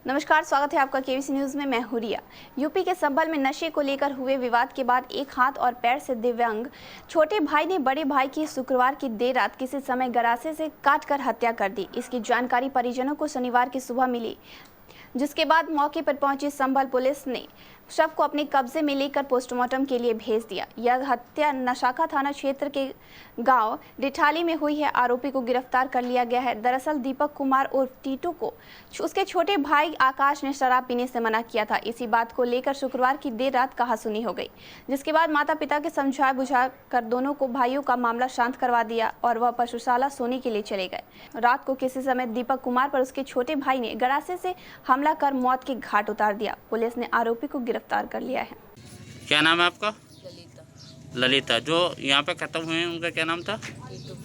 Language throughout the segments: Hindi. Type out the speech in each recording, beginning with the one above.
नमस्कार, स्वागत है आपका केबीसी न्यूज में। मैं हूं रिया। यूपी के संभल में नशे को लेकर हुए विवाद के बाद एक हाथ और पैर से दिव्यांग छोटे भाई ने बड़े भाई की शुक्रवार की देर रात किसी समय गरासे से काटकर हत्या कर दी। इसकी जानकारी परिजनों को शनिवार की सुबह मिली, जिसके बाद मौके पर पहुंची संभल पुलिस ने शव को अपने कब्जे में लेकर पोस्टमार्टम के लिए भेज दिया। यह हत्या नशाखा थाना क्षेत्र के गांव डिठाली में हुई है। आरोपी को गिरफ्तार कर लिया गया है। दरअसल दीपक कुमार उर्फ टीटू को उसके छोटे भाई आकाश ने शराब पीने से मना किया था। इसी बात को लेकर शुक्रवार की देर रात कहासुनी हो गई, जिसके बाद माता पिता के समझा बुझा कर दोनों को भाइयों का मामला शांत करवा दिया और वह पशुशाला सोने के लिए चले गए। रात को किसी समय दीपक कुमार पर उसके छोटे भाई ने गरासे से हमला कर मौत के घाट उतार दिया। पुलिस ने आरोपी को गिरफ्तार कर लिया है। क्या नाम है आपका? ललिता। ललिता। जो यहाँ पे खत्म हुए हैं उनका क्या नाम था? टीटू।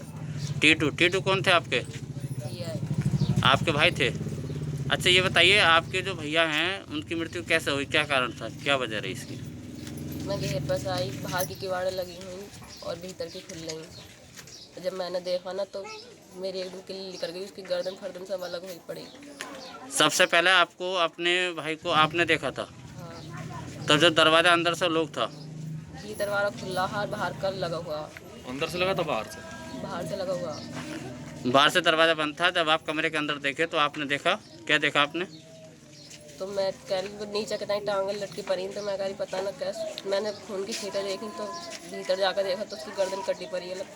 टीटू। टीटू कौन थे आपके? भैया है। आपके भाई थे। अच्छा, ये बताइए, आपके जो भैया हैं उनकी मृत्यु कैसे हुई? क्या कारण था, क्या वजह रही इसकी? मैं घर पर आई, बाहर की किवाड़ लगी हुई और भीतर की खुल रही। जब मैंने देखा ना तो मेरी एकदम किल्ली निकल गई, उसकी गर्दन फर्दन सब अलग हुई पड़ी। सबसे पहले आपको अपने भाई को आपने देखा था? हाँ। तब जब दरवाजा अंदर से लोग था? ये दरवाजा खुला है, बाहर कल लगा हुआ। अंदर से लगा था बाहर से? बाहर से लगा हुआ। बाहर से दरवाजा बंद था। जब आप कमरे के अंदर देखे तो आपने देखा, क्या देखा आपने? तो मैं कह रही वो नीचे कहीं टांगल लटकी पड़ी, तो मैं कह रही पता ना कैसे। मैंने खून की छींटें देखी तो भीतर जाकर देखा तो उसकी गर्दन कटी पड़ी है।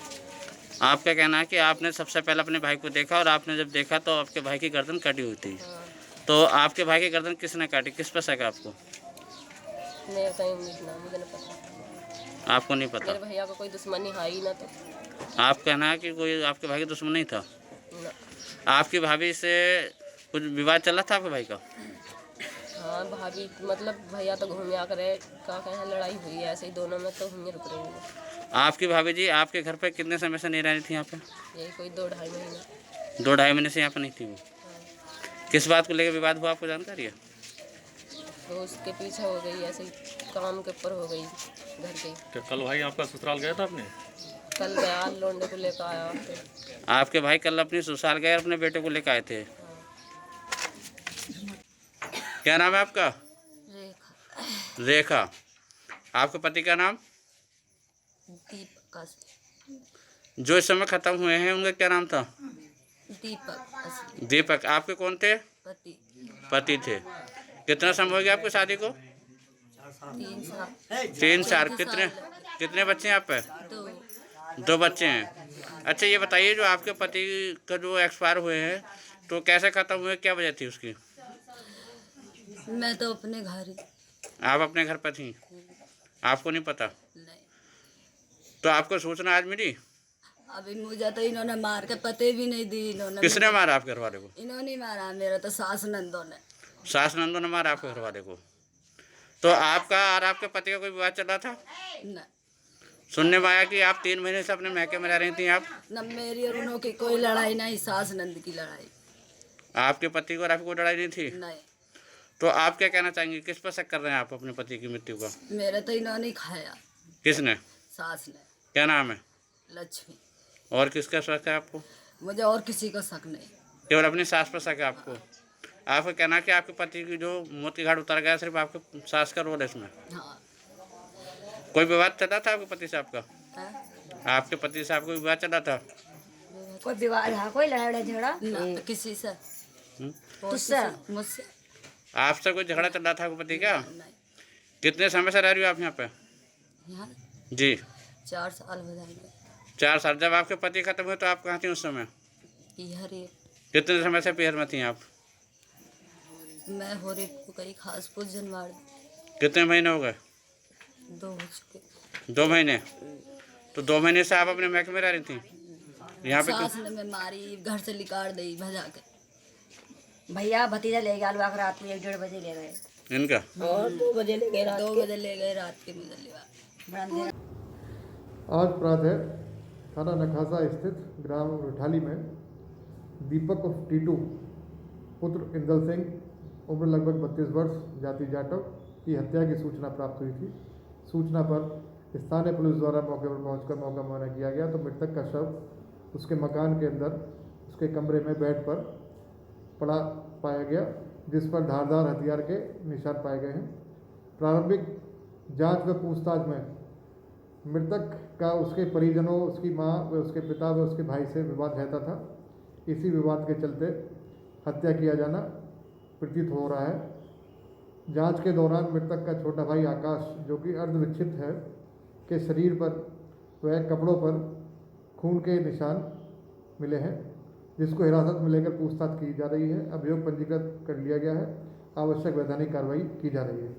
आपका कहना है कि आपने सबसे पहले अपने भाई को देखा और आपने जब देखा तो आपके भाई की गर्दन कटी हुई थी। हाँ। तो आपके भाई की गर्दन किसने काटी? किस पर शक है आपको? मेरे कहीं उम्मीद ना, मुझे नहीं पता। आपको नहीं पता? मेरे भैया को कोई दुश्मनी है ही ना। तो आप कहना है कि कोई आपके भाई का दुश्मन नहीं था? ना। आपकी भाभी से कुछ विवाद चला था आपके भाई का? हाँ, भाभी मतलब भैया तो घूमे आकर का कहें लड़ाई हुई है ऐसे ही दोनों में, तो हम रुक रहे हैं। आपकी भाभी जी आपके घर पे कितने समय से नहीं रह रही थी यहाँ पे? यही कोई 2-2.5 महीना। 2-2.5 महीने से यहाँ पे नहीं थी वो? हाँ। किस बात को लेकर विवाद हुआ, आपको जानकारी है? तो उसके पीछे हो गई ऐसे ही, काम के ऊपर हो गई घर के। क्या कल भाई आपका ससुराल गया था आपने? कल गया लोंडे को लेकर आया। आपके भाई कल अपनी ससुराल गए, अपने बेटे को लेकर आए थे। क्या नाम है आपका? रेखा। रेखा। आपके पति का नाम? दीपक। जो इस समय खत्म हुए हैं उनका क्या नाम था? दीपक। दीपक। आपके कौन थे? पति। पति थे। कितना समय हो गया आपकी शादी को? 3 साल। 3 साल। कितने बच्चे हैं आप पे? 2। 2 बच्चे हैं। अच्छा, ये बताइए, जो आपके पति का जो एक्सपायर हुए हैं तो कैसे खत्म हुए, क्या वजह थी उसकी? मैं तो अपने घर ही। आप अपने घर पर थी, आपको नहीं पता? नहीं। तो आपको सूचना आज मिली? अभी मुझे तो इन्होंने मार के पते भी नहीं दी। इन्होंने किसने मारा आपके घर वाले को? इन्होंने मारा मेरा तो सास नंदों ने। सास नंदों ने मारा आपके घर वाले को? तो आपका और आपके पति का कोई विवाद चल रहा था? न सुनने में आया कि आप 3 महीने से अपने मैके में रह रही थी आप? न मेरी और उन्हों की कोई लड़ाई नहीं, सास नंद की लड़ाई। आपके पति को और आपकी कोई लड़ाई नहीं थी? नहीं। तो आप क्या कहना चाहेंगे, किस पर शक कर रहे हैं आप अपने पति की मृत्यु का? मेरे तो इन्होंने ही खाया। किसने? सास ने। क्या नाम है? लक्ष्मी। और किसका शक है आपको? मुझे और किसी का शक नहीं। केवल अपनी सास पर शक है आपको? आपका कहना है कि आपके पति की जो मौत की घाट उतर गया सिर्फ आपके सास का रोल है इसमें? हाँ। कोई विवाद चल रहा था आपके पति से आपका? है? आपके पति से आपको विवाद चल रहा था? कोई विवाद है, कोई लड़ाई झगड़ा न किसी से। तुझसे? मुझसे आपसे कोई झगड़ा चल रहा था आपके पति का? नहीं। कितने समय से रह रही हो आप यहाँ पे? यहाँ जी। 4 साल हो जाएंगे। 4 साल। जब आपके पति खत्म हुए तो आप कहाँ थी उस समय? पीहर ही। कितने समय से पीहर में थी आप? मैं हो रही को कहीं खासपुर जनवाड़। कितने महीने हो गए? 2 हो चुके। 2 महीने। तो 2 महीने से आप अपने मैके में रह रही थी यहाँ पे? सास ने मैं मारी, घर से निकाल दी भजा के। भैया भतीजा ले गया अलवाक रात में 1-1:30 बजे ले गए। इनका? और 2 बजे ले गए, 2 बजे ले गए रात के। मुझे लिवा बड़ा अंधेरा। आज प्रातः थाना नखासा स्थित ग्राम रिठाली में दीपक उर्फ टीटू पुत्र इंदल सिंह उम्र लगभग 32 वर्ष जाति जाटव की हत्या की सूचना प्राप्त हुई थी। सूचना पर स्थानीय पुलिस द्वारा मौके पर पहुंचकर मौका मुआयना किया गया तो मृतक का शव उसके मकान के अंदर उसके कमरे में बेड पर पड़ा पाया गया। जिस पर धारदार हथियार के निशान पाए गए हैं। प्रारंभिक जांच व पूछताछ में मृतक का उसके परिजनों, उसकी मां व उसके पिता व उसके भाई से विवाद रहता था। इसी विवाद के चलते हत्या किया जाना प्रतीत हो रहा है। जांच के दौरान मृतक का छोटा भाई आकाश, जो कि अर्धविक्षिप्त है, के शरीर पर व कपड़ों पर खून के निशान मिले हैं, जिसको हिरासत में लेकर पूछताछ की जा रही है। अभियोग पंजीकृत कर लिया गया है। आवश्यक वैधानिक कार्रवाई की जा रही है।